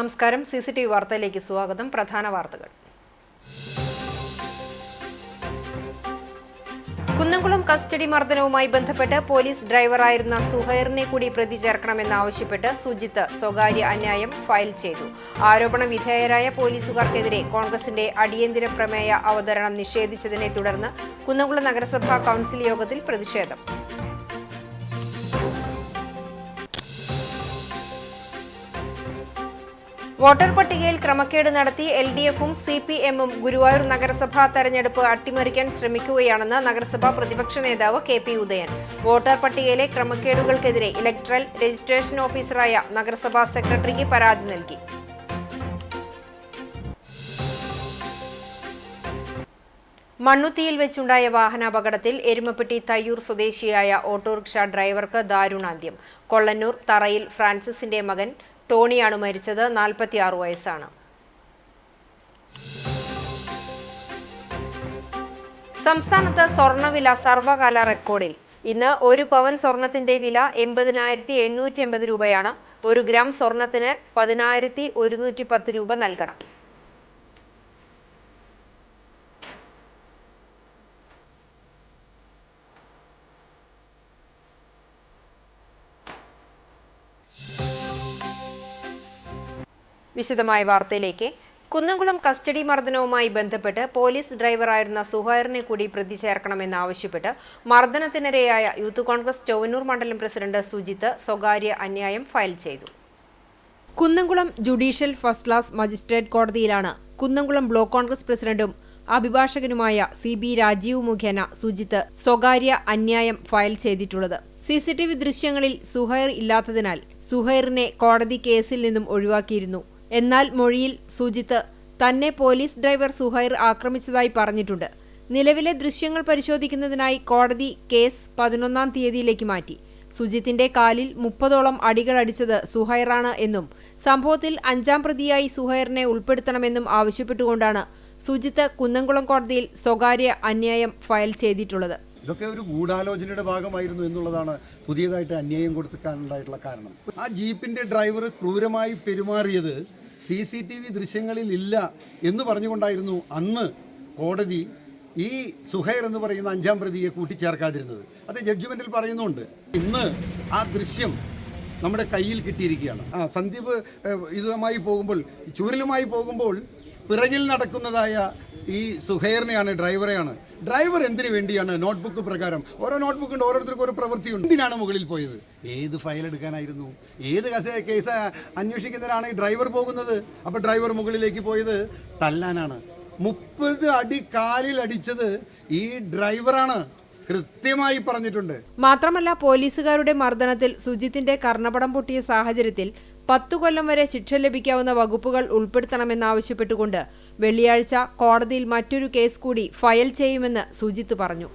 നമസ്കാരം. CCTV വാർത്തയിലേക്ക് സ്വാഗതം. പ്രധാന വാർത്തകൾ. കുന്നംകുളം കസ്റ്റഡി മർദ്ദനവുമായി ബന്ധപ്പെട്ട് പോലീസ് ഡ്രൈവറായിരുന്ന സുഹൈറിനെ കൂടി പ്രതി ചേർക്കണമെന്നാവശ്യപ്പെട്ട് സുജിത്ത് സ്വകാര്യ അന്യായം ഫയൽ ചെയ്തു. ആരോപണ വിധേയരായ പോലീസുകാർക്കെതിരെ കോൺഗ്രസിന്റെ അടിയന്തര പ്രമേയ അവതരണം നിഷേധിച്ചതിനെ തുടർന്ന് കുന്നംകുളം നഗരസഭാ കൗൺസിൽ യോഗത്തിൽ പ്രതിഷേധം. വോട്ടർ പട്ടികയിൽ ക്രമക്കേട് നടത്തി LDF-ഉം CPM-ഉം ഗുരുവായൂർ നഗരസഭാ തെരഞ്ഞെടുപ്പ് അട്ടിമറിക്കാൻ ശ്രമിക്കുകയാണെന്ന് നഗരസഭാ പ്രതിപക്ഷ നേതാവ് KP ഉദയൻ. വോട്ടർ പട്ടികയിലെ ക്രമക്കേടുകൾക്കെതിരെ ഇലക്ടറൽ രജിസ്ട്രേഷൻ ഓഫീസറായ നഗരസഭാ സെക്രട്ടറിക്ക് പരാതി നൽകി. മണ്ണുത്തിയിൽ വെച്ചുണ്ടായ വാഹനാപകടത്തിൽ എരുമപ്പെട്ടി തയ്യൂർ സ്വദേശിയായ ഓട്ടോറിക്ഷ ഡ്രൈവർക്ക് ദാരുണാന്ത്യം. കൊള്ളന്നൂർ തറയിൽ ഫ്രാൻസിസിന്റെ മകൻ ടോണിയാണ് മരിച്ചത്. 46 വയസ്സാണ്. സംസ്ഥാനത്ത് സ്വർണ്ണവില സർവകാല റെക്കോർഡിൽ. ഇന്ന് 1 പവൻ സ്വർണത്തിന്റെ വില 80,880 രൂപയാണ്. 1 ഗ്രാം സ്വർണത്തിന് 10,110 രൂപ നൽകണം. വിശദമായ വാർത്തയിലേക്ക്. കുന്നംകുളം കസ്റ്റഡി മർദ്ദനവുമായി ബന്ധപ്പെട്ട് പോലീസ് ഡ്രൈവറായിരുന്ന സുഹൈറിനെ കൂടി പ്രതി ചേർക്കണമെന്നാവശ്യപ്പെട്ട് മർദ്ദനത്തിനിരയായ യൂത്ത് കോൺഗ്രസ് ചൊവ്വന്നൂർ മണ്ഡലം പ്രസിഡന്റ് സുജിത്ത് സ്വകാര്യ അന്യായം ഫയൽ ചെയ്തു. Kunnamkulam judicial first class magistrate കോടതിയിലാണ് കുന്നംകുളം ബ്ലോക്ക് കോൺഗ്രസ് പ്രസിഡന്റും അഭിഭാഷകനുമായ CB രാജീവ് മുഖേന സുജിത്ത് സ്വകാര്യ അന്യായം ഫയൽ ചെയ്തിട്ടുള്ളത്. CCTV ദൃശ്യങ്ങളിൽ സുഹൈർ ഇല്ലാത്തതിനാൽ സുഹൈറിനെ കോടതി കേസിൽ നിന്നും ഒഴിവാക്കിയിരുന്നു. എന്നാൽ മൊഴിയിൽ സുജിത്ത് തന്നെ പോലീസ് ഡ്രൈവർ സുഹൈർ ആക്രമിച്ചതായി പറഞ്ഞിട്ടുണ്ട്. നിലവിലെ ദൃശ്യങ്ങൾ പരിശോധിക്കുന്നതിനായി കോടതി കേസ് 11-ാം തീയതിയിലേക്ക് മാറ്റി. സുജിത്തിന്റെ കാലിൽ 30ഓളം അടികൾ അടിച്ചത് സുഹൈറാണ് എന്നും സംഭവത്തിൽ 5-ാം പ്രതിയായി സുഹൈറിനെ ഉൾപ്പെടുത്തണമെന്നും ആവശ്യപ്പെട്ടുകൊണ്ടാണ് സുജിത്ത് കുന്നംകുളം കോടതിയിൽ സ്വകാര്യ അന്യായം ഫയൽ ചെയ്തിട്ടുള്ളത്. ഇതൊക്കെ ഒരു ഗൂഢാലോചനയുടെ ഭാഗമായിരുന്നു എന്നുള്ളതാണ് പുതിയതായിട്ട് അന്യായം കൊടുത്തിട്ടാണുണ്ടായിട്ടുള്ള കാരണം. ആ ജീപ്പിന്റെ ഡ്രൈവർ ക്രൂരമായി പെരുമാറിയത് CCTV ദൃശ്യങ്ങളിൽ ഇല്ല എന്ന് പറഞ്ഞുകൊണ്ടായിരുന്നു അന്ന് കോടതി ഈ സുഹൈർ എന്ന് പറയുന്ന 5-ാം പ്രതിയെ കൂട്ടിച്ചേർക്കാതിരുന്നത്. അത് ജഡ്ജ്മെന്റിൽ പറയുന്നുണ്ട്. ഇന്ന് ആ ദൃശ്യം നമ്മുടെ കയ്യിൽ കിട്ടിയിരിക്കുകയാണ്. സന്ദീപ് ഇതുമായി പോകുമ്പോൾ, ചൂരലുമായി പോകുമ്പോൾ പിറകിൽ നടക്കുന്നതായ ഈ സുഹൈറിനെയാണ്, ഡ്രൈവറെയാണ്. ഡ്രൈവർ എന്തിനു വേണ്ടിയാണ് നോട്ട്ബുക്ക് പ്രകാരം, ഓരോ നോട്ട്ബുക്കുണ്ട്, ഓരോരുത്തർക്കും ഓരോ പ്രവൃത്തിയുണ്ട്. എന്തിനാണ് മുകളിൽ പോയത്? ഏത് ഫയൽ എടുക്കാനായിരുന്നു? ഏത് കേസ് അന്വേഷിക്കുന്നതിനാണ് ഈ ഡ്രൈവർ പോകുന്നത്? അപ്പോൾ ഡ്രൈവർ മുകളിലേക്ക് പോയത് തല്ലാനാണ്. 30 അടി കാലിൽ അടിച്ചത് ഈ ഡ്രൈവറാണ്, കൃത്യമായി പറഞ്ഞിട്ടുണ്ട്. മാത്രമല്ല, പോലീസുകാരുടെ മർദ്ദനത്തിൽ സുജിത്തിന്റെ കർണപടം പൊട്ടിയ സാഹചര്യത്തിൽ 10 കൊല്ലം വരെ ശിക്ഷ ലഭിക്കാവുന്ന വകുപ്പുകൾ ഉൾപ്പെടുത്തണമെന്നാവശ്യപ്പെട്ടുകൊണ്ട് വെള്ളിയാഴ്ച കോടതിയിൽ മറ്റൊരു കേസ് കൂടി ഫയൽ ചെയ്യുമെന്ന് സുജിത്ത് പറഞ്ഞു.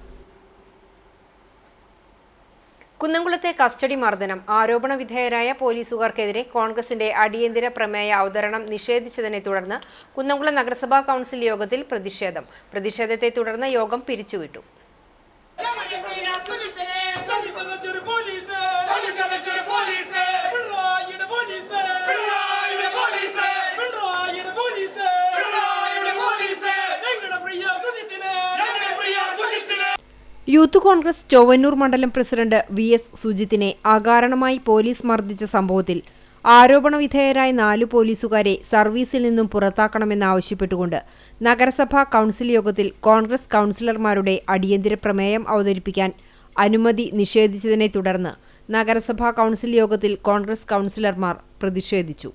കുന്നംകുളത്തെ കസ്റ്റഡി മർദ്ദനം. ആരോപണ വിധേയരായ പോലീസുകാർക്കെതിരെ കോൺഗ്രസിന്റെ അടിയന്തര പ്രമേയ അവതരണം നിഷേധിച്ചതിനെ തുടർന്ന് കുന്നംകുളം നഗരസഭാ കൗൺസിൽ യോഗത്തിൽ പ്രതിഷേധം. പ്രതിഷേധത്തെ തുടർന്ന് യോഗം പിരിച്ചുവിട്ടു. യൂത്ത് കോൺഗ്രസ് ചൊവ്വന്നൂർ മണ്ഡലം പ്രസിഡന്റ് VS സുജിത്തിനെ അകാരണമായി പോലീസ് മർദ്ദിച്ച സംഭവത്തിൽ ആരോപണ വിധേയരായ 4 പോലീസുകാരെ സർവീസിൽ നിന്നും പുറത്താക്കണമെന്നാവശ്യപ്പെട്ടുകൊണ്ട് നഗരസഭാ കൗൺസിൽ യോഗത്തിൽ കോൺഗ്രസ് കൗൺസിലർമാരുടെ അടിയന്തര പ്രമേയം അവതരിപ്പിക്കാൻ അനുമതി നിഷേധിച്ചതിനെ തുടർന്ന് നഗരസഭാ കൗൺസിൽ യോഗത്തിൽ കോൺഗ്രസ് കൗൺസിലർമാർ പ്രതിഷേധിച്ചു.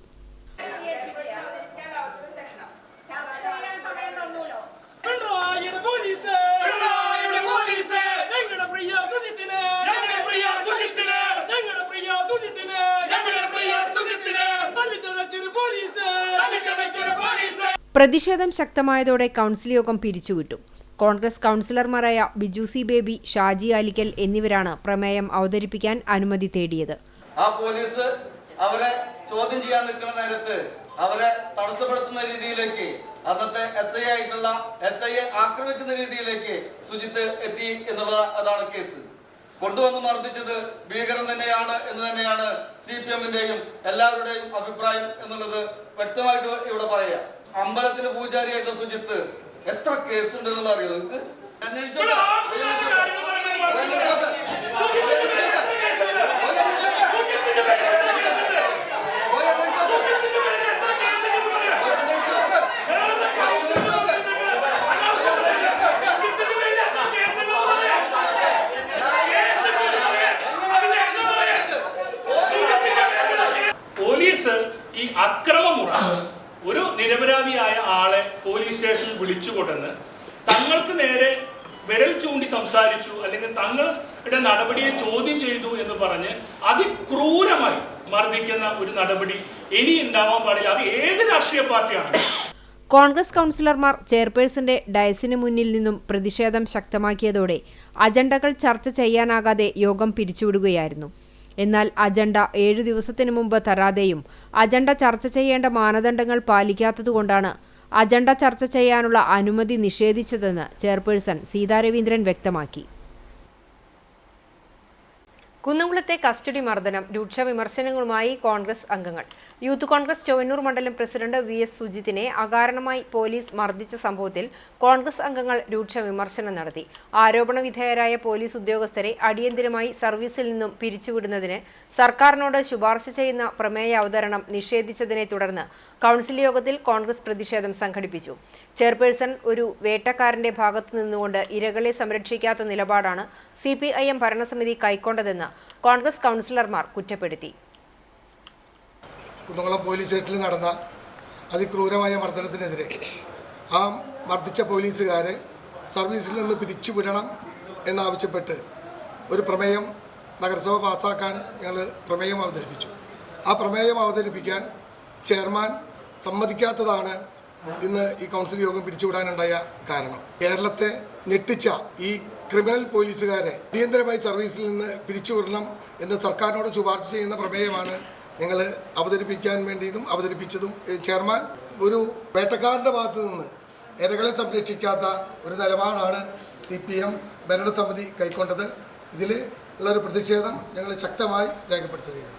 പ്രതിഷേധം ശക്തമായതോടെ കൗൺസിൽ യോഗം പിരിച്ചുവിട്ടു. കോൺഗ്രസ് കൗൺസിലർമാരായ ബിജു സി ബേബി, ഷാജി ആലിക്കൽ എന്നിവരാണ് പ്രമേയം അവതരിപ്പിക്കാൻ അനുമതി തേടിയത്. ആ പോലീസ് അവരെ ചോദ്യം ചെയ്യാൻ നിൽക്കുന്ന നേരത്ത് അവരെ തടസ്സപ്പെടുത്തുന്ന രീതിയിലേക്ക്, അന്നത്തെ SI ആക്രമിക്കുന്ന രീതിയിലേക്ക് സുജിത്ത് എത്തി അതാണ് കേസ്. കൊണ്ടുവന്ന് മർദ്ദിച്ചത് ഭീകരം തന്നെയാണ് എന്ന് തന്നെയാണ് CPM-ന്റെയും എല്ലാവരുടെയും അഭിപ്രായം എന്നുള്ളത് വ്യക്തമായിട്ട് ഇവിടെ പറയാ. അമ്പലത്തിലെ പൂജാരിയായിട്ടുള്ള സുജിത്ത് എത്ര കേസ് ഉണ്ടെന്നുള്ള അറിയോ നിങ്ങൾക്ക്? പോലീസ് ഈ അക്രമമുറ ഒരു നിരപരാധിയായ ആളെ പോലീസ് സ്റ്റേഷനിൽ വിളിച്ചുകൊണ്ടെന്ന് തങ്ങൾക്ക് നേരെ വിരൽ ചൂണ്ടി സംസാരിച്ചു അല്ലെങ്കിൽ തങ്ങളുടെ നടപടിയെ ചോദ്യം ചെയ്തു എന്ന് പറഞ്ഞ് അതിക്രൂരമായി മർദ്ദിക്കുന്ന ഒരു നടപടി ഇനി ഉണ്ടാവാൻ പാടില്ല. അത് ഏത് രാഷ്ട്രീയ പാർട്ടിയാണ്. കോൺഗ്രസ് കൗൺസിലർമാർ ചെയർപേഴ്സന്റെ ഡയസിന് മുന്നിൽ നിന്നും പ്രതിഷേധം ശക്തമാക്കിയതോടെ അജണ്ടകൾ ചർച്ച ചെയ്യാനാകാതെ യോഗം പിരിച്ചുവിടുകയായിരുന്നു. എന്നാൽ അജണ്ട 7 ദിവസത്തിനു മുമ്പ് തരാതെയും അജണ്ട ചർച്ച ചെയ്യേണ്ട മാനദണ്ഡങ്ങൾ പാലിക്കാത്തതുകൊണ്ടാണ് അജണ്ട ചർച്ച ചെയ്യാനുള്ള അനുമതി നിഷേധിച്ചതെന്ന് ചെയർപേഴ്സൺ സീതാ രവീന്ദ്രൻ വ്യക്തമാക്കി. കുന്നംകുളത്തെ കസ്റ്റഡി മർദ്ദനം രൂക്ഷ വിമർശനങ്ങളുമായി കോൺഗ്രസ് അംഗങ്ങൾ. യൂത്ത് കോൺഗ്രസ് ചൊവ്വന്നൂർ മണ്ഡലം പ്രസിഡന്റ് VS സുജിത്തിനെ അകാരണമായി പോലീസ് മർദ്ദിച്ച സംഭവത്തിൽ കോൺഗ്രസ് അംഗങ്ങൾ രൂക്ഷ വിമർശനം നടത്തി. ആരോപണ വിധേയരായ പോലീസ് ഉദ്യോഗസ്ഥരെ അടിയന്തരമായി സർവീസിൽ നിന്നും പിരിച്ചുവിടുന്നതിന് സർക്കാരിനോട് ശുപാർശ ചെയ്യുന്ന പ്രമേയ അവതരണം നിഷേധിച്ചതിനെ തുടർന്ന് കൗൺസിൽ യോഗത്തിൽ കോൺഗ്രസ് പ്രതിഷേധം സംഘടിപ്പിച്ചു. ചെയർപേഴ്സൺ ഒരു വേട്ടക്കാരന്റെ ഭാഗത്തു നിന്നുകൊണ്ട് ഇരകളെ സംരക്ഷിക്കാത്ത നിലപാടാണ് CPIM ഭരണസമിതി കൈക്കൊണ്ടതെന്ന് കോൺഗ്രസ് കൗൺസിലർമാർ കുറ്റപ്പെടുത്തി. കുന്നംകുളം പോലീസ് സ്റ്റേഷനിൽ നടന്ന അതിക്രൂരമായ മർദ്ദനത്തിനെതിരെ ആ മർദ്ദിച്ച പോലീസുകാരെ സർവീസിൽ നിന്ന് പിരിച്ചുവിടണം എന്നാവശ്യപ്പെട്ട് ഒരു പ്രമേയം നഗരസഭ പാസ്സാക്കാൻ ഞങ്ങൾ പ്രമേയം അവതരിപ്പിച്ചു. ആ പ്രമേയം അവതരിപ്പിക്കാൻ ചെയർമാൻ സമ്മതിക്കാത്തതാണ് ഇന്ന് ഈ കൗൺസിൽ യോഗം പിരിച്ചുവിടാനുണ്ടായ കാരണം. കേരളത്തെ ഞെട്ടിച്ച ഈ ക്രിമിനൽ പോലീസുകാരെ അടിയന്തരമായി സർവീസിൽ നിന്ന് പിരിച്ചുവിടണം എന്ന് സർക്കാരിനോട് ശുപാർശ ചെയ്യുന്ന പ്രമേയമാണ് ഞങ്ങൾ അവതരിപ്പിക്കാൻ വേണ്ടിയതും അവതരിപ്പിച്ചതും. ചെയർമാൻ ഒരു വേട്ടക്കാരൻ്റെ ഭാഗത്തു നിന്ന് ഇരകളെ സംരക്ഷിക്കാത്ത ഒരു നിലപാടാണ് CPM ഭരണസമിതി കൈക്കൊണ്ടത്. ഇതിൽ ഉള്ളൊരു പ്രതിഷേധം ഞങ്ങൾ ശക്തമായി രേഖപ്പെടുത്തുകയാണ്.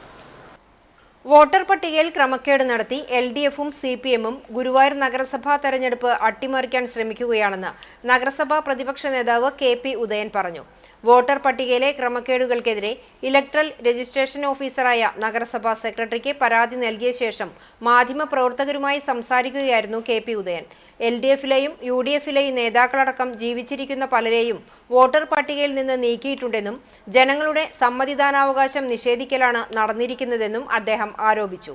വോട്ടർ പട്ടികയിൽ ക്രമക്കേട് നടത്തി LDFും CPMും ഗുരുവായൂർ നഗരസഭാ തെരഞ്ഞെടുപ്പ് അട്ടിമറിക്കാൻ ശ്രമിക്കുകയാണെന്ന് നഗരസഭാ പ്രതിപക്ഷ നേതാവ് KP ഉദയൻ പറഞ്ഞു. വോട്ടർ പട്ടികയിലെ ക്രമക്കേടുകൾക്കെതിരെ ഇലക്ട്രൽ രജിസ്ട്രേഷൻ ഓഫീസറായ നഗരസഭാ സെക്രട്ടറിക്ക് പരാതി നൽകിയ ശേഷം മാധ്യമപ്രവർത്തകരുമായി സംസാരിക്കുകയായിരുന്നു KP ഉദയൻ. LDFിലെയും UDFിലെയും നേതാക്കളടക്കം ജീവിച്ചിരിക്കുന്ന പലരെയും വോട്ടർ പട്ടികയിൽ നിന്ന് നീക്കിയിട്ടുണ്ടെന്നും ജനങ്ങളുടെ സമ്മതിദാനാവകാശം നിഷേധിക്കലാണ് നടന്നിരിക്കുന്നതെന്നും അദ്ദേഹം ആരോപിച്ചു.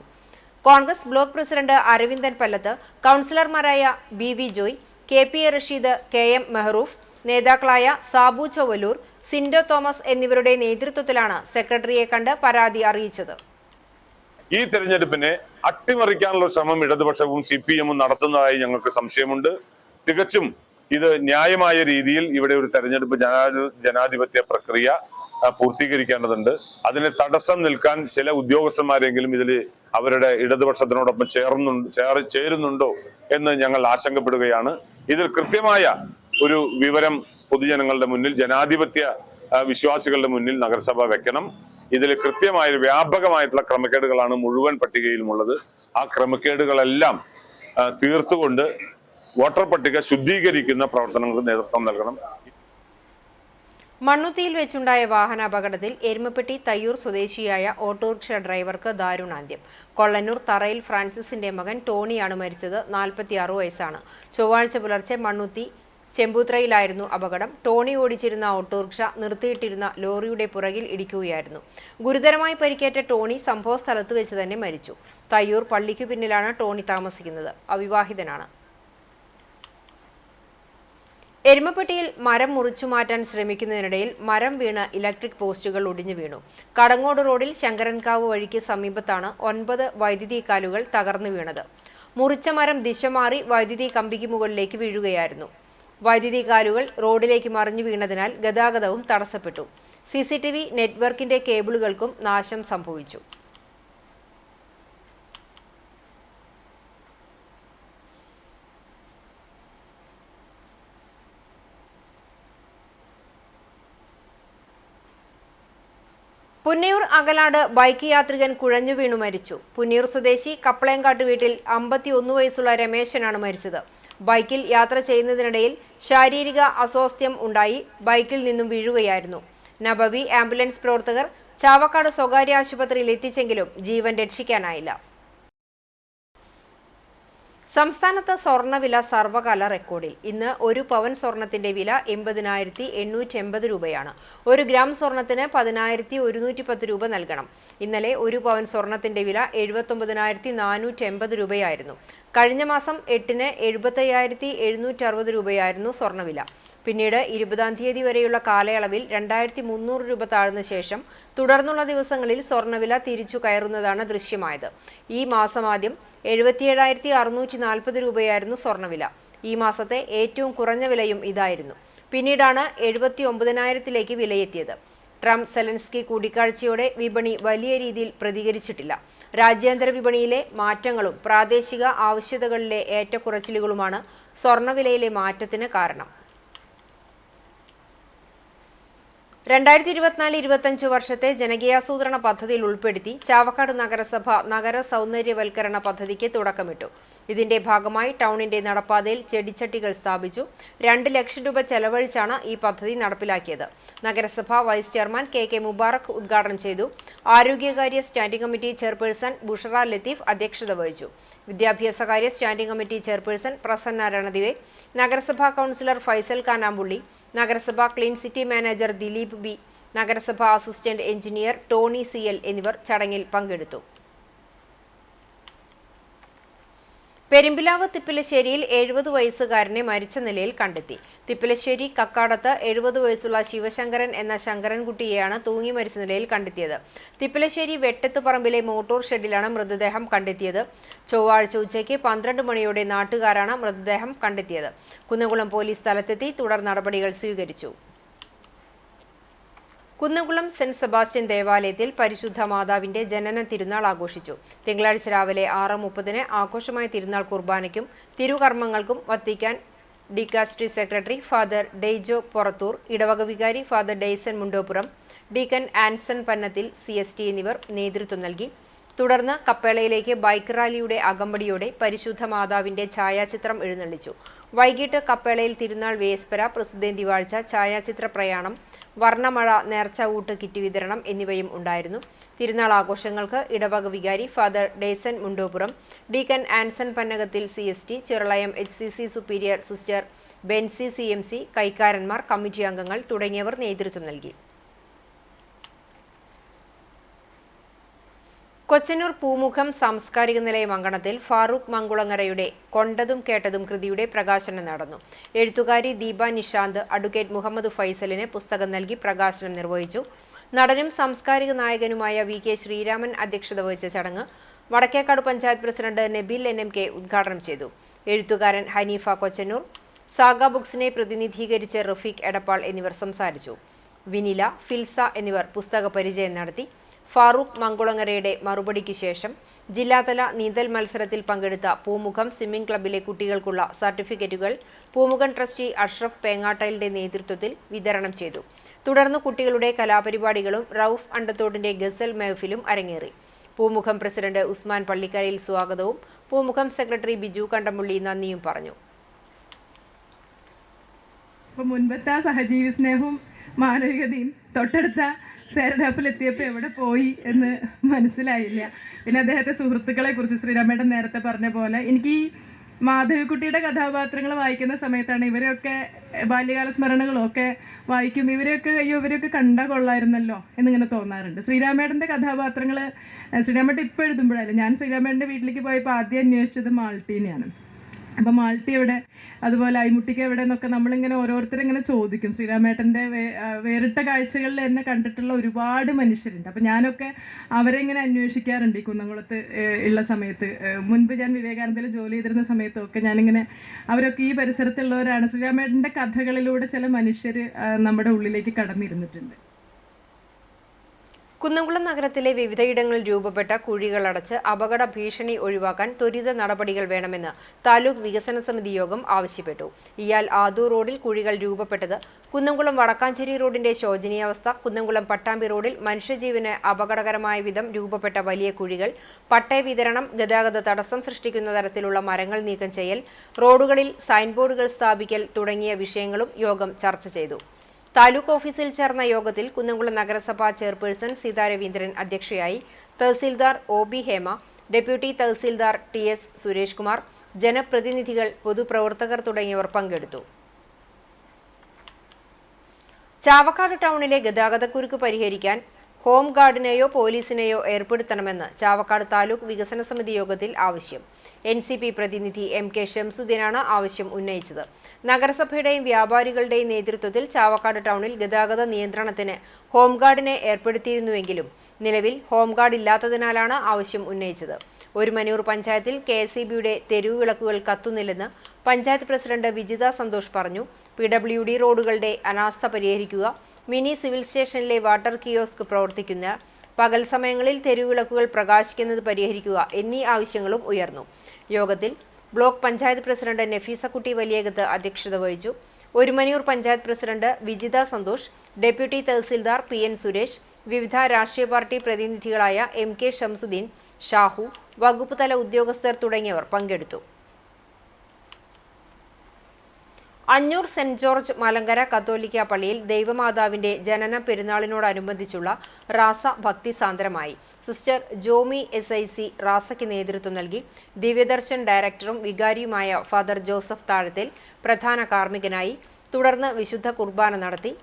കോൺഗ്രസ് ബ്ലോക്ക് പ്രസിഡന്റ് അരവിന്ദൻ പല്ലത്ത്, കൗൺസിലർമാരായ BV Joy, KP Rasheed, KM Mehroof, നേതാക്കളായ സാബു ചൊവ്വലൂർ, സിൻഡോ തോമസ് എന്നിവരുടെ നേതൃത്വത്തിലാണ് സെക്രട്ടറിയെ കണ്ട് പരാതി അറിയിച്ചത്. ഈ തെരഞ്ഞെടുപ്പിനെ അട്ടിമറിക്കാനുള്ള ശ്രമം ഇടതുപക്ഷവും CPMും നടത്തുന്നതായി ഞങ്ങൾക്ക് സംശയമുണ്ട്. തികച്ചും ഇത് ന്യായമായ രീതിയിൽ ഇവിടെ ഒരു തെരഞ്ഞെടുപ്പ് ജനാധിപത്യ പ്രക്രിയ പൂർത്തീകരിക്കേണ്ടതുണ്ട്. അതിന് തടസ്സം നിൽക്കാൻ ചില ഉദ്യോഗസ്ഥന്മാരെങ്കിലും ഇതിൽ അവരുടെ ഇടതുപക്ഷത്തിനോടൊപ്പം ചേരുന്നുണ്ടോ എന്ന് ഞങ്ങൾ ആശങ്കപ്പെടുകയാണ്. ഇതിൽ കൃത്യമായ ഒരു വിവരം പൊതുജനങ്ങളുടെ മുന്നിൽ, ജനാധിപത്യ വിശ്വാസികളുടെ മുന്നിൽ നഗരസഭ വെക്കണം. ഇതിൽ കൃത്യമായ വ്യാപകമായിട്ടുള്ള ക്രമക്കേടുകളാണ് മുഴുവൻ പട്ടികയിലുമുള്ളത്. ആ ക്രമക്കേടുകളെല്ലാം തീർത്തുകൊണ്ട് വോട്ടർ പട്ടിക ശുദ്ധീകരിക്കുന്ന പ്രവർത്തനങ്ങൾക്ക് നേതൃത്വം നൽകണം. മണ്ണുത്തിയിൽ വെച്ചുണ്ടായ വാഹനാപകടത്തിൽ എരുമപ്പെട്ടി തയ്യൂർ സ്വദേശിയായ ഓട്ടോറിക്ഷ ഡ്രൈവർക്ക് ദാരുണാന്ത്യം. കൊള്ളന്നൂർ തറയിൽ ഫ്രാൻസിസിന്റെ മകൻ ടോണിയാണ് മരിച്ചത്. 46 വയസ്സാണ്. ചൊവ്വാഴ്ച പുലർച്ചെ മണ്ണുത്തി ചെമ്പൂത്രയിലായിരുന്നു അപകടം. ടോണി ഓടിച്ചിരുന്ന ഓട്ടോറിക്ഷ നിർത്തിയിട്ടിരുന്ന ലോറിയുടെ പുറകിൽ ഇടിക്കുകയായിരുന്നു. ഗുരുതരമായി പരിക്കേറ്റ ടോണി സംഭവ സ്ഥലത്ത് വെച്ച് തന്നെ മരിച്ചു. തയ്യൂർ പള്ളിക്കു പിന്നിലാണ് ടോണി താമസിക്കുന്നത്. അവിവാഹിതനാണ്. എരുമപ്പെട്ടിയിൽ മരം മുറിച്ചു മാറ്റാൻ ശ്രമിക്കുന്നതിനിടയിൽ മരം വീണ് ഇലക്ട്രിക് പോസ്റ്റുകൾ ഒടിഞ്ഞു വീണു. കടങ്ങോട് റോഡിൽ ശങ്കരൻകാവ് വഴിക്ക് സമീപത്താണ് 9 വൈദ്യുതി കാലുകൾ തകർന്നു വീണത്. മുറിച്ച മരം ദിശ മാറി വൈദ്യുതി കമ്പിക്ക് മുകളിലേക്ക് വീഴുകയായിരുന്നു. വൈദ്യുതി കാലുകൾ റോഡിലേക്ക് മറിഞ്ഞു വീണതിനാൽ ഗതാഗതവും തടസ്സപ്പെട്ടു. CCTV നെറ്റ്വർക്കിന്റെ കേബിളുകൾക്കും നാശം സംഭവിച്ചു. പുന്നയൂർ അകലാട് ബൈക്ക് യാത്രികൻ കുഴഞ്ഞു വീണു മരിച്ചു. പുന്നയൂർ സ്വദേശി കപ്പളയങ്കാട്ട് വീട്ടിൽ 51 വയസ്സുള്ള രമേശനാണ് മരിച്ചത്. ബൈക്കിൽ യാത്ര ചെയ്യുന്നതിനിടയിൽ ശാരീരിക അസ്വാസ്ഥ്യം ഉണ്ടായി ബൈക്കിൽ നിന്നും വീഴുകയായിരുന്നു. നബവി ആംബുലൻസ് പ്രവർത്തകർ ചാവക്കാട് സ്വകാര്യ ആശുപത്രിയിൽ എത്തിച്ചെങ്കിലും ജീവൻ രക്ഷിക്കാനായില്ല. സംസ്ഥാനത്ത് സ്വർണ്ണവില സർവകാല റെക്കോർഡിൽ. ഇന്ന് 1 പവൻ സ്വർണത്തിന്റെ വില 80,880 രൂപയാണ്. 1 ഗ്രാം സ്വർണത്തിന് 10,110 രൂപ നൽകണം. ഇന്നലെ 1 പവൻ സ്വർണത്തിന്റെ വില 79,480 രൂപയായിരുന്നു. കഴിഞ്ഞ മാസം 8-ന് 75,760 രൂപയായിരുന്നു സ്വർണ്ണവില. പിന്നീട് 20-ാം തീയതി വരെയുള്ള കാലയളവിൽ 2,300 രൂപ താഴ്ന്ന ശേഷം തുടർന്നുള്ള ദിവസങ്ങളിൽ സ്വർണ്ണവില തിരിച്ചു കയറുന്നതാണ് ദൃശ്യമായത്. ഈ മാസം ആദ്യം 77,640 രൂപയായിരുന്നു സ്വർണ്ണവില. ഈ മാസത്തെ ഏറ്റവും കുറഞ്ഞ വിലയും ഇതായിരുന്നു. പിന്നീടാണ് 79,000-ലേക്ക് വിലയെത്തിയത്. ട്രംപ് സെലൻസ്കി കൂടിക്കാഴ്ചയോടെ വിപണി വലിയ രീതിയിൽ പ്രതികരിച്ചിട്ടില്ല. രാജ്യാന്തര വിപണിയിലെ മാറ്റങ്ങളും പ്രാദേശിക ആവശ്യകതകളിലെ ഏറ്റക്കുറച്ചിലുകളുമാണ് സ്വർണ്ണവിലയിലെ മാറ്റത്തിന് കാരണം. 2024-25 വർഷത്തെ ജനകീയാസൂത്രണ പദ്ധതിയിൽ ഉൾപ്പെടുത്തി ചാവക്കാട് നഗരസഭ നഗര സൗന്ദര്യവൽക്കരണ പദ്ധതിക്ക് തുടക്കമിട്ടു. ഇതിന്റെ ഭാഗമായി ടൗണിന്റെ നടപ്പാതയിൽ ചെടിച്ചട്ടികൾ സ്ഥാപിച്ചു. 2 ലക്ഷം രൂപ ചെലവഴിച്ചാണ് ഈ പദ്ധതി നടപ്പിലാക്കിയത്. നഗരസഭ വൈസ് ചെയർമാൻ കെ മുബാറക് ഉദ്ഘാടനം ചെയ്തു. ആരോഗ്യകാര്യ standing committee chairperson Bushara Latheef അധ്യക്ഷത വഹിച്ചു. വിദ്യാഭ്യാസകാര്യ standing committee chairperson Prasanna Ranadive, നഗരസഭാ കൗൺസിലർ ഫൈസൽ കാനാമ്പുള്ളി, നഗരസഭ clean city manager Dileep B, നഗരസഭാ അസിസ്റ്റന്റ് എഞ്ചിനീയർ ടോണി CL എന്നിവർ ചടങ്ങിൽ പങ്കെടുത്തു. പെരുമ്പിലാവ് തിപ്പിലശ്ശേരിയിൽ 70 വയസ്സുകാരനെ മരിച്ച നിലയിൽ കണ്ടെത്തി. തിപ്പിലശ്ശേരി കക്കാടത്ത് 70 വയസ്സുള്ള ശിവശങ്കരൻ എന്ന ശങ്കരൻകുട്ടിയെയാണ് തൂങ്ങി മരിച്ച നിലയിൽ കണ്ടെത്തിയത്. തിപ്പിലശ്ശേരി വെട്ടത്ത് പറമ്പിലെ മോട്ടോർ ഷെഡിലാണ് മൃതദേഹം കണ്ടെത്തിയത്. ചൊവ്വാഴ്ച ഉച്ചയ്ക്ക് 12 മണിയോടെ നാട്ടുകാരാണ് മൃതദേഹം കണ്ടെത്തിയത്. കുന്നംകുളം പോലീസ് സ്ഥലത്തെത്തി തുടർ നടപടികൾ സ്വീകരിച്ചു. കുന്നംകുളം സെന്റ് സെബാസ്റ്റ്യൻ ദേവാലയത്തിൽ പരിശുദ്ധ മാതാവിന്റെ ജനന തിരുനാൾ ആഘോഷിച്ചു. തിങ്കളാഴ്ച രാവിലെ 6:30-ന് ആഘോഷമായ തിരുനാൾ കുർബാനയ്ക്കും തിരുകർമ്മങ്ങൾക്കും Vatican dicastery secretary father Deijo Porathur, ഇടവക വികാരി father Daison Mundopuram, deacon Anson Pannathil CST എന്നിവർ നേതൃത്വം നൽകി. തുടർന്ന് കപ്പേളയിലേക്ക് ബൈക്ക് റാലിയുടെ അകമ്പടിയോടെ പരിശുദ്ധ മാതാവിന്റെ ഛായാചിത്രം എഴുന്നള്ളിച്ചു. വൈകിട്ട് കപ്പേളയിൽ തിരുനാൾ വേസ്പര, പ്രസിദ്ധേന്തി വാഴ്ച, ഛായാചിത്ര പ്രയാണം, വർണ്ണമഴ, നേർച്ച ഊട്ട് കിറ്റ് വിതരണം എന്നിവയും ഉണ്ടായിരുന്നു. തിരുനാൾ ആഘോഷങ്ങൾക്ക് ഇടവക വികാരി father Daison Mundopuram, deacon Anson Pannakathil CST, Chiralayam HCC superior sister Benzy CMC, കൈക്കാരന്മാർ, കമ്മിറ്റി അംഗങ്ങൾ തുടങ്ങിയവർ നേതൃത്വം നൽകി. കൊച്ചനൂർ പൂമുഖം സാംസ്കാരിക നിലയം അങ്കണത്തിൽ ഫാറൂഖ് മങ്കുളങ്ങരയുടെ കൊണ്ടതും കേട്ടതും കൃതിയുടെ പ്രകാശനം നടന്നു. എഴുത്തുകാരി ദീപ നിഷാന്ത് അഡ്വക്കേറ്റ് മുഹമ്മദ് ഫൈസലിന് പുസ്തകം നൽകി പ്രകാശനം നിർവഹിച്ചു. നടനും സാംസ്കാരിക നായകനുമായ VK ശ്രീരാമൻ അധ്യക്ഷത വഹിച്ച ചടങ്ങ് വടക്കേക്കാട് പഞ്ചായത്ത് പ്രസിഡന്റ് നബീൽ NMK ഉദ്ഘാടനം ചെയ്തു. എഴുത്തുകാരൻ ഹനീഫ കൊച്ചനൂർ, സാഗ ബുക്സിനെ പ്രതിനിധീകരിച്ച് റഫീഖ് എടപ്പാൾ എന്നിവർ സംസാരിച്ചു. വിനില, ഫിൽസ എന്നിവർ പുസ്തക പരിചയം നടത്തി. ഫാറൂഖ് മങ്കുളങ്ങരയുടെ മറുപടിക്ക് ശേഷം ജില്ലാതല നീന്തൽ മത്സരത്തിൽ പങ്കെടുത്ത പൂമുഖം സ്വിമ്മിംഗ് ക്ലബ്ബിലെ കുട്ടികൾക്കുള്ള സർട്ടിഫിക്കറ്റുകൾ പൂമുഖം ട്രസ്റ്റി അഷ്റഫ് പേങ്ങാട്ടലിന്റെ നേതൃത്വത്തിൽ വിതരണം ചെയ്തു. തുടർന്ന് കുട്ടികളുടെ കലാപരിപാടികളും റൌഫ് അണ്ടത്തോടിന്റെ ഗസൽ മെഹഫിലും അരങ്ങേറി. പൂമുഖം പ്രസിഡന്റ് ഉസ്മാൻ പള്ളിക്കരയിൽ സ്വാഗതവും പൂമുഖം സെക്രട്ടറി ബിജു കണ്ടമുള്ളി നന്ദിയും പറഞ്ഞു. മുൻപത്തെ സഹജീവി സ്നേഹവും മാനവികതയും തൊട്ടടുത്ത പാരഗ്രാഫിലെത്തിയപ്പോൾ എവിടെ പോയി എന്ന് മനസ്സിലായില്ല. പിന്നെ അദ്ദേഹത്തെ സുഹൃത്തുക്കളെ കുറിച്ച് ശ്രീരാമേട്ടൻ നേരത്തെ പറഞ്ഞ പോലെ എനിക്ക് ഈ മാധവിക്കുട്ടിയുടെ കഥാപാത്രങ്ങൾ വായിക്കുന്ന സമയത്താണ് ഇവരെയൊക്കെ ബാല്യകാല സ്മരണകളൊക്കെ വായിക്കും. ഇവരെയൊക്കെ കണ്ടാൽ കൊള്ളായിരുന്നല്ലോ എന്നിങ്ങനെ തോന്നാറുണ്ട്. ശ്രീരാമേട്ടൻ്റെ കഥാപാത്രങ്ങൾ ശ്രീരാമേട്ടൻ ഇപ്പോൾ എഴുതുമ്പോഴല്ല, ഞാൻ ശ്രീരാമേട്ടൻ്റെ വീട്ടിലേക്ക് പോയപ്പോൾ ആദ്യം അന്വേഷിച്ചത് മാൾട്ടീനെയാണ്. അപ്പം മാൾട്ടി എവിടെ, അതുപോലെ അയ്മുട്ടിക്ക് എവിടെ എന്നൊക്കെ നമ്മളിങ്ങനെ ഓരോരുത്തരിങ്ങനെ ചോദിക്കും. ശ്രീരാമേട്ടൻ്റെ വേറിട്ട കാഴ്ചകളിൽ എന്നെ കണ്ടിട്ടുള്ള ഒരുപാട് മനുഷ്യരുണ്ട്. അപ്പം ഞാനൊക്കെ അവരെ ഇങ്ങനെ അന്വേഷിക്കാറുണ്ട് ഈ കുന്നംകുളത്ത് ഉള്ള സമയത്ത്. മുൻപ് ഞാൻ വിവേകാനന്ദയിൽ ജോലി ചെയ്തിരുന്ന സമയത്തൊക്കെ ഞാനിങ്ങനെ അവരൊക്കെ ഈ പരിസരത്തുള്ളവരാണ്. ശ്രീരാമേട്ടൻ്റെ കഥകളിലൂടെ ചില മനുഷ്യർ നമ്മുടെ ഉള്ളിലേക്ക് കടന്നിരുന്നിട്ടുണ്ട്. കുന്നംകുളം നഗരത്തിലെ വിവിധയിടങ്ങളിൽ രൂപപ്പെട്ട കുഴികളടച്ച് അപകട ഭീഷണി ഒഴിവാക്കാൻ ത്വരിത നടപടികൾ വേണമെന്ന് താലൂക്ക് വികസന സമിതി യോഗം ആവശ്യപ്പെട്ടു. ഇയാൽ ആദൂർ റോഡിൽ കുഴികൾ രൂപപ്പെട്ടത് കുന്നംകുളം വടക്കാഞ്ചേരി റോഡിന്റെ ശോചനീയാവസ്ഥ, കുന്നംകുളം പട്ടാമ്പി റോഡിൽ മനുഷ്യജീവന് അപകടകരമായ വിധം രൂപപ്പെട്ട വലിയ കുഴികൾ, പട്ടയ വിതരണം, ഗതാഗത തടസ്സം സൃഷ്ടിക്കുന്ന തരത്തിലുള്ള മരങ്ങൾ നീക്കം ചെയ്യൽ, റോഡുകളിൽ സൈൻ ബോർഡുകൾ സ്ഥാപിക്കൽ തുടങ്ങിയ വിഷയങ്ങളും യോഗം ചർച്ച ചെയ്തു. താലൂക്ക് ഓഫീസിൽ ചേർന്ന യോഗത്തിൽ കുന്നംകുളം നഗരസഭാ ചെയർപേഴ്സൺ സീതാ രവീന്ദ്രൻ അധ്യക്ഷയായി. Tahsildar OB Hema, deputy tahsildar TS Suresh Kumar, ജനപ്രതിനിധികൾ, പൊതുപ്രവർത്തകർ തുടങ്ങിയവർ പങ്കെടുത്തു. ചാവക്കാട് ടൗണിലെ ഗതാഗതക്കുരുക്ക് പരിഹരിക്കാൻ ഹോം ഗാർഡിനെയോ പോലീസിനെയോ ഏർപ്പെടുത്തണമെന്ന് ചാവക്കാട് താലൂക്ക് വികസന സമിതി യോഗത്തിൽ ആവശ്യം. NCP പ്രതിനിധി MK ഷംസുദ്ദീനാണ് ആവശ്യം ഉന്നയിച്ചത്. നഗരസഭയുടെയും വ്യാപാരികളുടെയും നേതൃത്വത്തിൽ ചാവക്കാട് ടൗണിൽ ഗതാഗത നിയന്ത്രണത്തിന് ഹോംഗാർഡിനെ ഏർപ്പെടുത്തിയിരുന്നുവെങ്കിലും നിലവിൽ ഹോംഗാർഡ് ഇല്ലാത്തതിനാലാണ് ആവശ്യം ഉന്നയിച്ചത്. ഒരുമനൂർ പഞ്ചായത്തിൽ KSEBയുടെ തെരുവ് വിളക്കുകൾ കത്തുന്നില്ലെന്ന് പഞ്ചായത്ത് പ്രസിഡന്റ് വിജിത സന്തോഷ് പറഞ്ഞു. PWD റോഡുകളുടെ അനാസ്ഥ പരിഹരിക്കുക, മിനി സിവിൽ സ്റ്റേഷനിലെ വാട്ടർ കിയോസ്ക് പ്രവർത്തിക്കുന്ന പകൽ സമയങ്ങളിൽ തെരുവിളക്കുകൾ പ്രകാശിക്കുന്നത് പരിഹരിക്കുക എന്നീ ആവശ്യങ്ങളും ഉയർന്നു. യോഗത്തിൽ ബ്ലോക്ക് പഞ്ചായത്ത് പ്രസിഡന്റ് നഫീസക്കുട്ടി വലിയകത്ത് അധ്യക്ഷത വഹിച്ചു. Orumanur panchayat president Vijitha Santhosh, deputy tahsildar PN Suresh, വിവിധ രാഷ്ട്രീയ പാർട്ടി പ്രതിനിധികളായ MK ഷംസുദ്ദീൻ, ഷാഹു, വകുപ്പ് തല ഉദ്യോഗസ്ഥർ തുടങ്ങിയവർ പങ്കെടുത്തു. അഞ്ഞൂർ സെന്റ് ജോർജ് മലങ്കര കത്തോലിക്ക പള്ളിയിൽ ദൈവമാതാവിന്റെ ജനന പെരുന്നാളിനോടനുബന്ധിച്ചുള്ള റാസ ഭക്തിസാന്ദ്രമായി. സിസ്റ്റർ ജോമി SIC റാസയ്ക്ക് നേതൃത്വം നൽകി. ദിവ്യദർശൻ ഡയറക്ടറും വികാരിയുമായ ഫാദർ ജോസഫ് താഴത്തിൽ പ്രധാന കാർമ്മികനായി. തുടർന്ന് വിശുദ്ധ കുർബാന നടത്തി.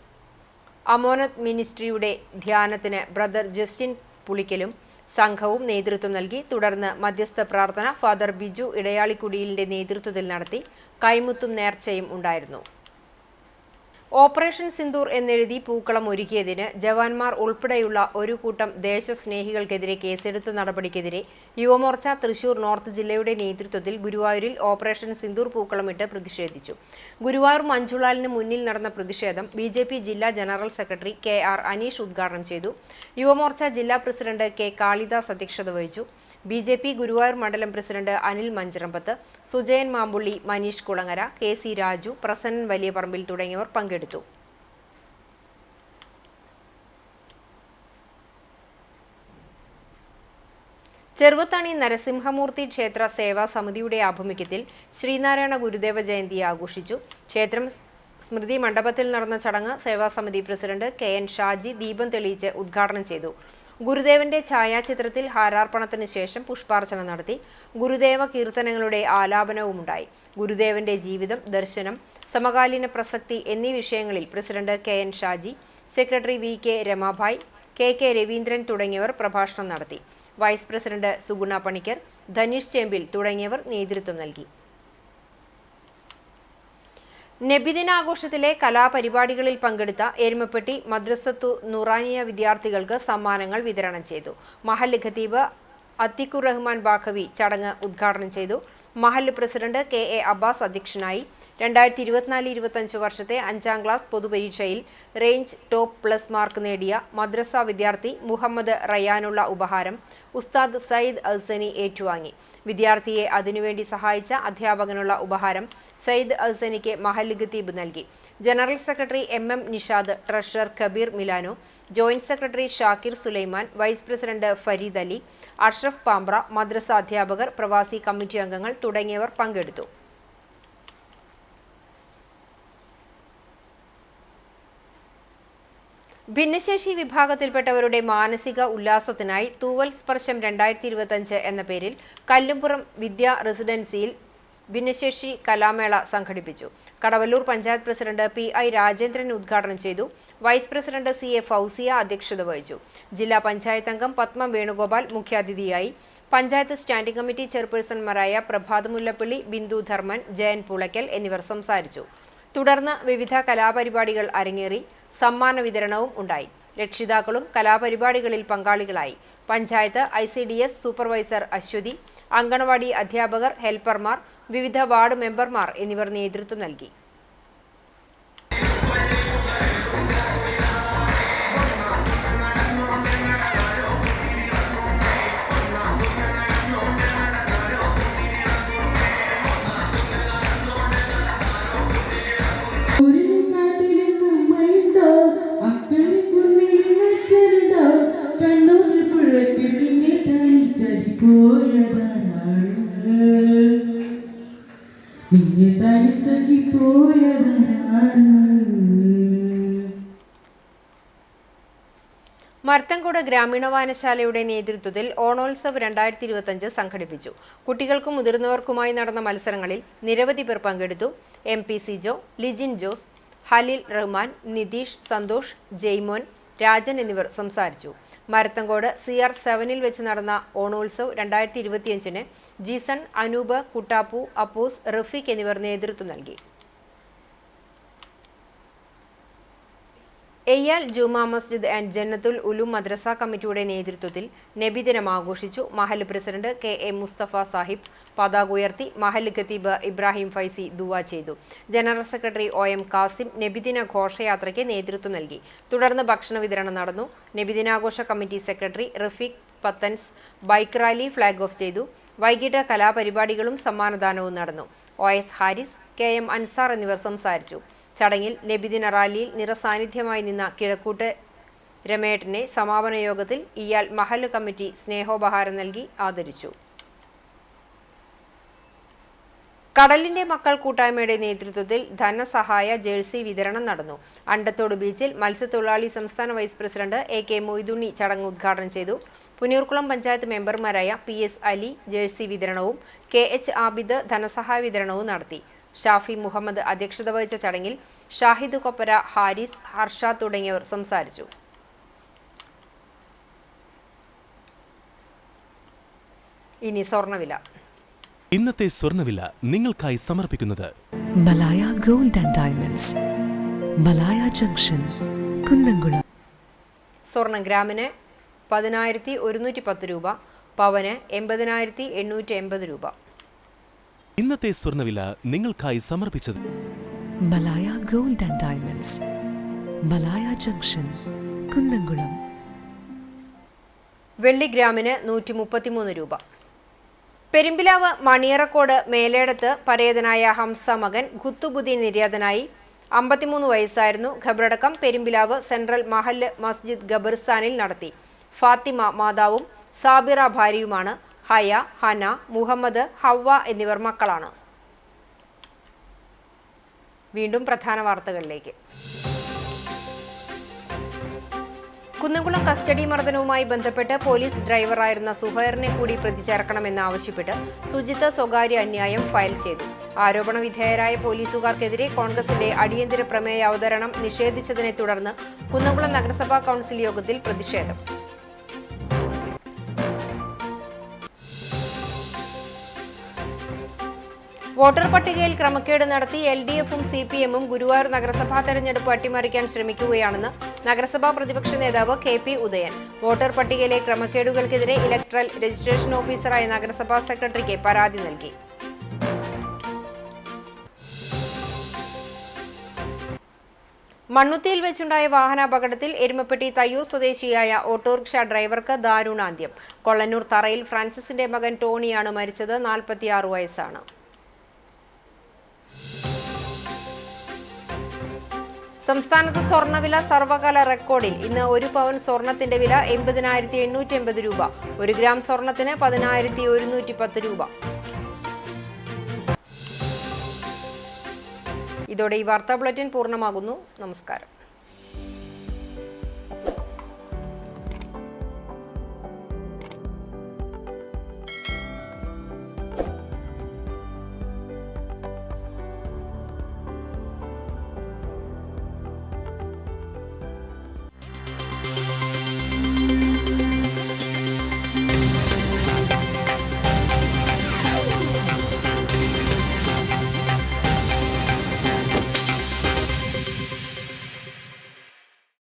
അമോനത്ത് മിനിസ്ട്രിയുടെ ധ്യാനത്തിന് ബ്രദർ ജസ്റ്റിൻ പുളിക്കലും സംഘവും നേതൃത്വം നൽകി. തുടർന്ന് മധ്യസ്ഥ പ്രാർത്ഥന ഫാദർ ബിജു ഇടയാളിക്കുടിയിലിന്റെ നേതൃത്വത്തിൽ നടത്തി. കൈമുത്തും നേർച്ചയും ഉണ്ടായിരുന്നു. ഓപ്പറേഷൻ സിന്ദൂർ എന്നെഴുതി പൂക്കളം ഒരുക്കിയതിന് ജവാന്മാർ ഉൾപ്പെടെയുള്ള ഒരു കൂട്ടം ദേശസ്നേഹികൾക്കെതിരെ കേസെടുത്ത നടപടിക്കെതിരെ യുവമോർച്ച തൃശൂർ നോർത്ത് ജില്ലയുടെ നേതൃത്വത്തിൽ ഗുരുവായൂരിൽ ഓപ്പറേഷൻ സിന്ദൂർ പൂക്കളമിട്ട് പ്രതിഷേധിച്ചു. ഗുരുവായൂർ മഞ്ജുളാലിന് മുന്നിൽ നടന്ന പ്രതിഷേധം BJP ജില്ലാ ജനറൽ സെക്രട്ടറി KR അനീഷ് ഉദ്ഘാടനം ചെയ്തു. യുവമോർച്ച ജില്ലാ പ്രസിഡന്റ് K കാളിദാസ് അധ്യക്ഷത വഹിച്ചു. BJP ഗുരുവായൂർ മണ്ഡലം പ്രസിഡന്റ് അനിൽ മഞ്ചറമ്പത്ത്, സുജയൻ മാമ്പുള്ളി, മനീഷ് കുളങ്ങര, KC രാജു, പ്രസന്നൻ വലിയപറമ്പിൽ തുടങ്ങിയവർ പങ്കെടുത്തു. ചെറുവത്താണി നരസിംഹമൂർത്തി ക്ഷേത്ര സേവാ സമിതിയുടെ ആഭിമുഖ്യത്തിൽ ശ്രീനാരായണ ഗുരുദേവ ജയന്തി ആഘോഷിച്ചു. ക്ഷേത്രം സ്മൃതി മണ്ഡപത്തിൽ നടന്ന ചടങ്ങ് സേവാസമിതി പ്രസിഡന്റ് KN ഷാജി ദീപം തെളിയിച്ച് ഉദ്ഘാടനം ചെയ്തു. ഗുരുദേവന്റെ ഛായാചിത്രത്തിൽ ഹാരാർപ്പണത്തിന് ശേഷം പുഷ്പാർച്ചന നടത്തി. ഗുരുദേവ കീർത്തനങ്ങളുടെ ആലാപനവുമുണ്ടായി. ഗുരുദേവന്റെ ജീവിതം, ദർശനം, സമകാലീന പ്രസക്തി എന്നീ വിഷയങ്ങളിൽ president KN Shaji, secretary VK Ramabai, KK Raveendran തുടങ്ങിയവർ പ്രഭാഷണം നടത്തി. വൈസ് പ്രസിഡന്റ് സുഗുണ പണിക്കർ, ധനീഷ് ചേമ്പിൽ തുടങ്ങിയവർ നേതൃത്വം നൽകി. നബിദിനാഘോഷത്തിലെ കലാപരിപാടികളിൽ പങ്കെടുത്ത എരുമപ്പെട്ടി മദ്രസത്തു നൂറാനിയ വിദ്യാർത്ഥികൾക്ക് സമ്മാനങ്ങൾ വിതരണം ചെയ്തു. മഹല്ല് ഖതീബ് അത്തിഖുർ റഹ്മാൻ ബാഖവി ചടങ്ങ് ഉദ്ഘാടനം ചെയ്തു. മഹല്ല് പ്രസിഡന്റ് KA അബ്ബാസ് അധ്യക്ഷനായി. 2024-25 വർഷത്തെ 5ാം ക്ലാസ് പൊതുപരീക്ഷയിൽ റേഞ്ച് ടോപ്പ് പ്ലസ് മാർക്ക് നേടിയ മദ്രസ വിദ്യാർത്ഥി മുഹമ്മദ് റയാനുള്ള ഉപഹാരം ഉസ്താദ് സയ്യിദ് അഹ്സനി ഏറ്റുവാങ്ങി. വിദ്യാർത്ഥിയെ അതിനുവേണ്ടി സഹായിച്ച അധ്യാപകനുള്ള ഉപഹാരം സയ്യിദ് അഹ്സനിക്ക് മഹല്ല് ഖതീബ് നൽകി. General secretary MM Nishad, treasurer Kabeer Milano, joint secretary Shakir Sulaiman, vice president Fareed Ali, Ashraf Pampra, മദ്രസ അധ്യാപകർ, പ്രവാസി കമ്മിറ്റി അംഗങ്ങൾ തുടങ്ങിയവർ പങ്കെടുത്തു. ഭിന്നശേഷി വിഭാഗത്തിൽപ്പെട്ടവരുടെ മാനസിക ഉല്ലാസത്തിനായി തൂവൽ സ്പർശം 2025 എന്ന പേരിൽ കല്ലുംപുറം വിദ്യാ റെസിഡൻസിയിൽ ഭിന്നശേഷി കലാമേള സംഘടിപ്പിച്ചു. കടവല്ലൂർ പഞ്ചായത്ത് പ്രസിഡന്റ് PI രാജേന്ദ്രൻ ഉദ്ഘാടനം ചെയ്തു. വൈസ് പ്രസിഡന്റ് CA ഫൗസിയ അധ്യക്ഷത വഹിച്ചു. ജില്ലാ പഞ്ചായത്ത് അംഗം പത്മ വേണുഗോപാൽ മുഖ്യാതിഥിയായി. പഞ്ചായത്ത് സ്റ്റാൻഡിംഗ് കമ്മിറ്റി ചെയർപേഴ്സൺമാരായ പ്രഭാത് മുല്ലപ്പള്ളി, ബിന്ദു ധർമ്മൻ, ജയൻ പുളയ്ക്കൽ എന്നിവർ സംസാരിച്ചു. തുടർന്ന് വിവിധ കലാപരിപാടികൾ അരങ്ങേറി. സമ്മാന വിതരണവും ഉണ്ടായി. രക്ഷിതാക്കളും കലാപരിപാടികളിൽ പങ്കാളികളായി. പഞ്ചായത്ത് ICDS സൂപ്പർവൈസർ അശ്വതി, അങ്കണവാടി അധ്യാപകർ, ഹെൽപ്പർമാർ, വിവിധ വാർഡ് മെമ്പർമാർ എന്നിവർ നേതൃത്വം നൽകി. മർത്തങ്കോട് ഗ്രാമീണ വായനശാലയുടെ നേതൃത്വത്തിൽ ഓണോത്സവ് 2025 സംഘടിപ്പിച്ചു. കുട്ടികൾക്കും മുതിർന്നവർക്കുമായി നടന്ന മത്സരങ്ങളിൽ നിരവധി പേർ പങ്കെടുത്തു. MP സിജോ, ലിജിൻ ജോസ്, ഹലിൽ റഹ്മാൻ, നിതീഷ്, സന്തോഷ്, ജെയ്മോൻ, രാജൻ എന്നിവർ സംസാരിച്ചു. മരത്തങ്കോട് CR7 വെച്ച് നടന്ന ഓണോത്സവ് 2025 ജീസൺ, അനൂപ്, കുട്ടാപ്പു, അപ്പോസ്, റഫീഖ് എന്നിവർ നേതൃത്വം നൽകി. എയ്യാൽ ജുമാ മസ്ജിദ് ആൻഡ് ജന്നത്തുൽ ഉലൂം മദ്രസ കമ്മിറ്റിയുടെ നേതൃത്വത്തിൽ നബിദിനം ആഘോഷിച്ചു. മഹല്ല് പ്രസിഡന്റ് KA മുസ്തഫ സാഹിബ് പതാക ഉയർത്തി. മഹല്ല് ഖത്തീബ് ഇബ്രാഹിം ഫൈസി ദുആ ചെയ്തു. ജനറൽ സെക്രട്ടറി OM കാസിം നബിദിന ഘോഷയാത്രയ്ക്ക് നേതൃത്വം നൽകി. തുടർന്ന് ഭക്ഷണ വിതരണം നടന്നു. നബിദിനാഘോഷ committee secretary Rafeeq Pathans bike rally flag off ചെയ്തു. വൈകിട്ട് കലാപരിപാടികളും സമ്മാനദാനവും നടന്നു. OS ഹാരിസ്, KM അൻസാർ എന്നിവർ സംസാരിച്ചു. ചടങ്ങിൽ നബിദിന റാലിയിൽ നിറസാന്നിധ്യമായി നിന്ന കിഴക്കൂട്ട് രമേട്ടനെ സമാപന യോഗത്തിൽ ഇയാൾ മഹല്ല് കമ്മിറ്റി സ്നേഹോപഹാരം നൽകി ആദരിച്ചു. കടലിന്റെ മക്കൾ കൂട്ടായ്മയുടെ നേതൃത്വത്തിൽ ധനസഹായ ജേഴ്സി വിതരണം നടന്നു. അണ്ടത്തോട് ബീച്ചിൽ മത്സ്യത്തൊഴിലാളി സംസ്ഥാന വൈസ് പ്രസിഡന്റ് AK മൊയ്തുണ്ണി ചടങ്ങ് ഉദ്ഘാടനം ചെയ്തു. പുന്നൂർക്കുളം പഞ്ചായത്ത് മെമ്പർമാരായ PS അലി ജേഴ്സി വിതരണവും KH ആബിദ് ധനസഹായ വിതരണവും നടത്തി. ഷാഫി മുഹമ്മദ് അധ്യക്ഷത വഹിച്ച ചടങ്ങിൽ ഷാഹിദ് കൊപ്പര, ഹാരിസ്, ഹർഷ തുടങ്ങിയവർ സംസാരിച്ചു. ഇനി സ്വർണ്ണവില. ഇന്നത്തെ സ്വർണ്ണവില നിങ്ങൾക്കായി സമർപ്പിക്കുന്നത് Malaya gold and diamonds, Malaya junction, Kunnamkulam. സ്വർണം ഗ്രാമിന് 10,110 രൂപ, പവന് 80,880 രൂപ. ഇന്നത്തെ സ്വർണ്ണവില നിങ്ങൾക്കായി സമർപ്പിച്ചത് Malaya gold and diamonds, Malaya junction, Kunnamkulam. വെള്ളി ഗ്രാമിന് 133 രൂപ. പെരുമ്പിലാവ് മണിയറക്കോട് മേലേടത്ത് പരേതനായ ഹംസ മകൻ ഖുത്തുബുദ്ദീൻ നിര്യാതനായി. 53 വയസ്സായിരുന്നു. ഖബറടക്കം പെരുമ്പിലാവ് സെൻട്രൽ മഹല്ല് മസ്ജിദ് ഖബർസ്ഥാനിൽ നടത്തി. ഫാത്തിമ മാതാവും സാബിറ ഭാര്യയുമാണ്. ഹയ, ഹന, മുഹമ്മദ്, ഹവ്വ എന്നിവർ മക്കളാണ്. വീണ്ടും പ്രധാന വാർത്തകളിലേക്ക്. കുന്നംകുളം കസ്റ്റഡി മർദ്ദനവുമായി ബന്ധപ്പെട്ട് പോലീസ് ഡ്രൈവറായിരുന്ന സുഹൈറിനെ കൂടി പ്രതി ചേർക്കണമെന്നാവശ്യപ്പെട്ട് സുജിത്ത് സ്വകാര്യ അന്യായം ഫയൽ ചെയ്തു. ആരോപണ വിധേയരായ പോലീസുകാർക്കെതിരെ കോൺഗ്രസിന്റെ അടിയന്തര പ്രമേയ അവതരണം നിഷേധിച്ചതിനെ തുടർന്ന് കുന്നംകുളം നഗരസഭാ കൗൺസിൽ യോഗത്തിൽ പ്രതിഷേധം. വോട്ടർ പട്ടികയിൽ ക്രമക്കേട് നടത്തി LDFും CPMും ഗുരുവായൂർ നഗരസഭാ തെരഞ്ഞെടുപ്പ് അട്ടിമറിക്കാൻ ശ്രമിക്കുകയാണെന്ന് നഗരസഭാ പ്രതിപക്ഷ നേതാവ് KP ഉദയൻ. വോട്ടർ പട്ടികയിലെ ക്രമക്കേടുകൾക്കെതിരെ ഇലക്ട്രൽ രജിസ്ട്രേഷൻ ഓഫീസറായ നഗരസഭാ സെക്രട്ടറിക്ക് പരാതി നൽകി. മണ്ണുത്തിയിൽ വെച്ചുണ്ടായ വാഹനാപകടത്തിൽ എരുമപ്പെട്ടി തയ്യൂർ സ്വദേശിയായ ഓട്ടോറിക്ഷ ഡ്രൈവർക്ക് ദാരുണാന്ത്യം. കൊള്ളന്നൂർ തറയിൽ ഫ്രാൻസിസിന്റെ മകൻ ടോണിയാണ് മരിച്ചത്. 46 വയസ്സാണ്. സംസ്ഥാനത്ത് സ്വർണ്ണവില സർവകാല റെക്കോർഡിൽ. ഇന്ന് 1 പവൻ സ്വർണത്തിന്റെ വില 80,880 രൂപ. 1 ഗ്രാം സ്വർണത്തിന് 10,110 രൂപ. ഇതോടെ ഈ വാർത്താ ബുള്ളറ്റിൻ പൂർണ്ണമാകുന്നു. നമസ്കാരം.